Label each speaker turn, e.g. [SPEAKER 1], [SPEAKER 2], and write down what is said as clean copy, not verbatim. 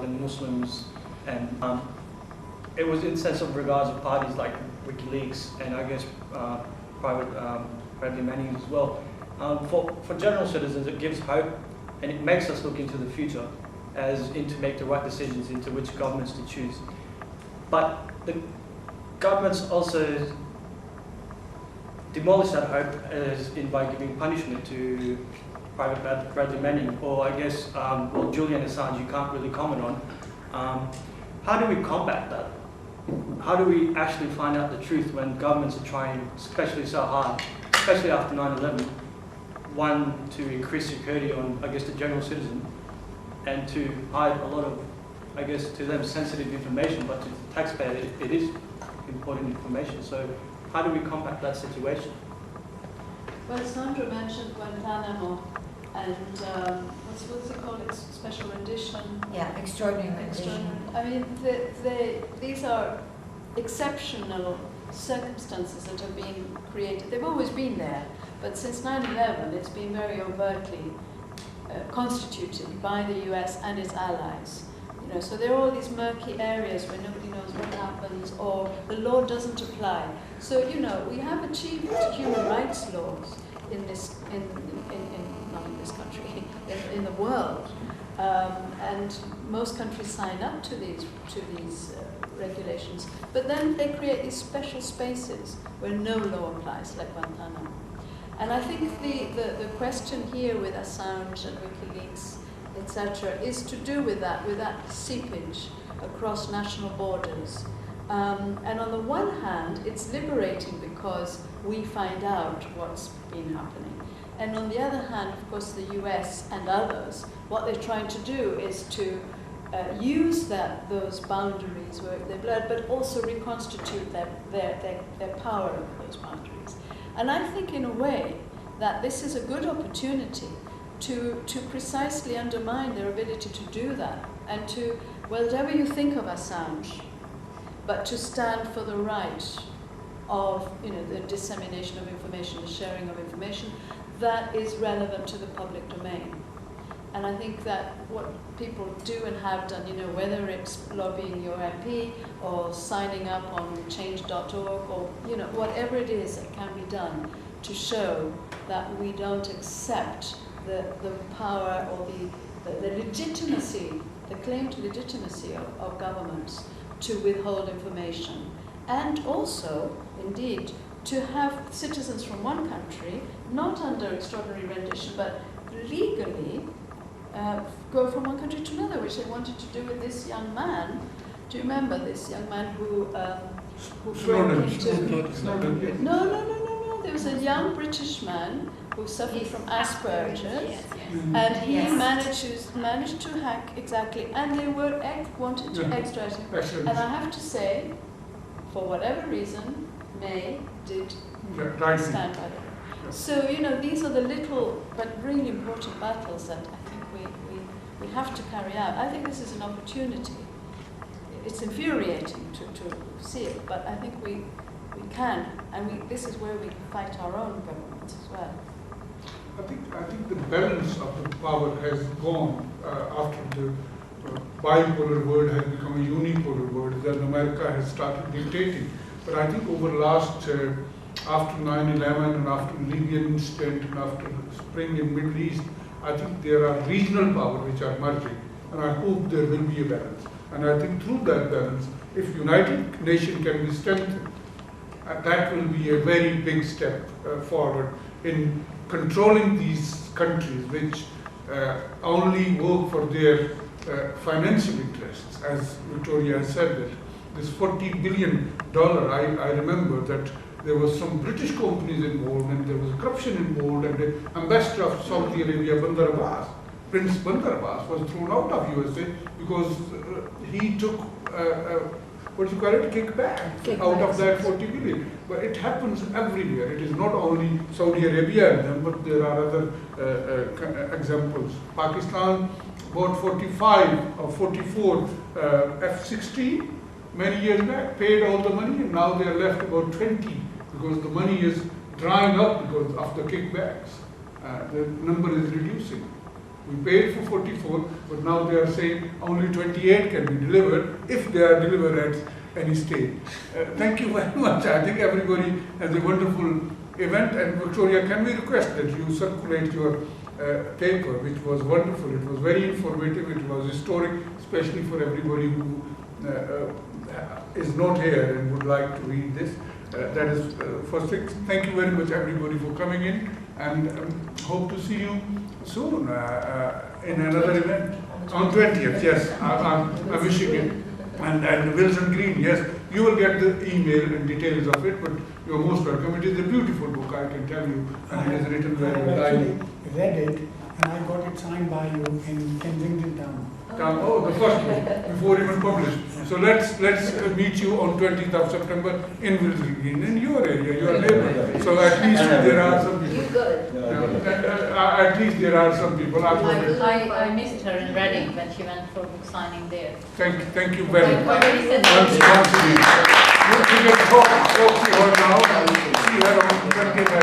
[SPEAKER 1] and Muslims, and it was in sense of regards of parties like WikiLeaks and I guess Bradley Manning as well. For general citizens, it gives hope and it makes us look into the future as into make the right decisions into which governments to choose. But the governments also demolish that hope by giving punishment to Private Bradley Manning, or I guess, well, Julian Assange you can't really comment on. How do we combat that? How do we actually find out the truth when governments are trying, especially so hard, especially after 9/11, one, to increase security on, I guess, the general citizen, and to hide a lot of, I guess, to them sensitive information, but to the taxpayer it is important information. So how do we combat that situation?
[SPEAKER 2] Well, Sandra mentioned Guantanamo and what's it called? It's special rendition.
[SPEAKER 3] Yeah, extraordinary rendition.
[SPEAKER 2] I mean, these are exceptional circumstances that have been created. They've always been there, but since 9/11, it's been very overtly constituted by the US and its allies. You know, so there are all these murky areas where nobody knows what happens, or the law doesn't apply. So, you know, we have achieved human rights laws in this, not in this country, in the world, and most countries sign up to these regulations. But then they create these special spaces where no law applies, like Guantanamo. And I think the question here with Assange and WikiLeaks, etc., is to do with that seepage across national borders. And on the one hand, it's liberating because we find out what's been happening. And on the other hand, of course, the US and others, what they're trying to do is to use those boundaries where they blurred, but also reconstitute their power over those boundaries. And I think, in a way, that this is a good opportunity to precisely undermine their ability to do that, and to, whatever you think of Assange, but to stand for the right of, you know, the dissemination of information, the sharing of information that is relevant to the public domain. And I think that what people do and have done, you know, whether it's lobbying your MP or signing up on change.org, or, you know, whatever it is that can be done to show that we don't accept the power or the legitimacy, the claim to legitimacy of governments to withhold information. And also, indeed, to have citizens from one country, not under extraordinary rendition, but legally go from one country to another, which they wanted to do with this young man. Do you remember this young man who broke into... No. There was a young British man who suffered from Asperger's, and he managed to hack, exactly, and they wanted to extradite him. And I have to say, for whatever reason, May did stand by them. So, you know, these are the little but really important battles that I think we have to carry out. I think this is an opportunity. It's infuriating to see it, but I think we can, and this is where we fight our own governments as well.
[SPEAKER 4] I think the balance of the power has gone after the bipolar world has become a unipolar world, that America has started dictating. But I think over the last, after 9/11 and after the Libyan incident and after the spring in Middle East, I think there are regional powers which are merging, and I hope there will be a balance. And I think through that balance, if United Nations can be strengthened, that will be a very big step forward in controlling these countries which only work for their financial interests. As Victoria has said, that this $40 billion, I remember that there was some British companies involved, and there was corruption involved, and the ambassador of Saudi Arabia, Prince Bandar Abbas, was thrown out of USA because he took kickback out of that 40 billion. But it happens everywhere. It is not only Saudi Arabia, but there are other examples. Pakistan bought 45 or 44 F-16 many years back, paid all the money, and now they are left about 20 because the money is drying up because of the kickbacks. The number is reducing. We paid for 44, but now they are saying only 28 can be delivered if they are delivered at any stage. Thank you very much. I think everybody has a wonderful event. And Victoria, can we request that you circulate your paper, which was wonderful. It was very informative. It was historic, especially for everybody who is not here and would like to read this. That is first thing. Thank you very much, everybody, for coming in, and hope to see you soon in another event on 20th. Yes, I'm wishing it. And Wilson Green, yes, you will get the email and details of it, but you're most welcome. It is a beautiful book, I can tell you, and it is written very well.
[SPEAKER 5] I actually read it, and I got it signed by you in Kensington Town.
[SPEAKER 4] Oh, the first book, before even published. So let's meet you on 20th of September in Wilson Green, in your area, your neighbor. So at least there are some people.
[SPEAKER 6] You good?
[SPEAKER 4] At least there are some people.
[SPEAKER 6] I missed her in Reading when she went for book signing there.
[SPEAKER 4] Thank you very much.
[SPEAKER 6] Once
[SPEAKER 4] Once again. We can talk to her now. See her on 20th.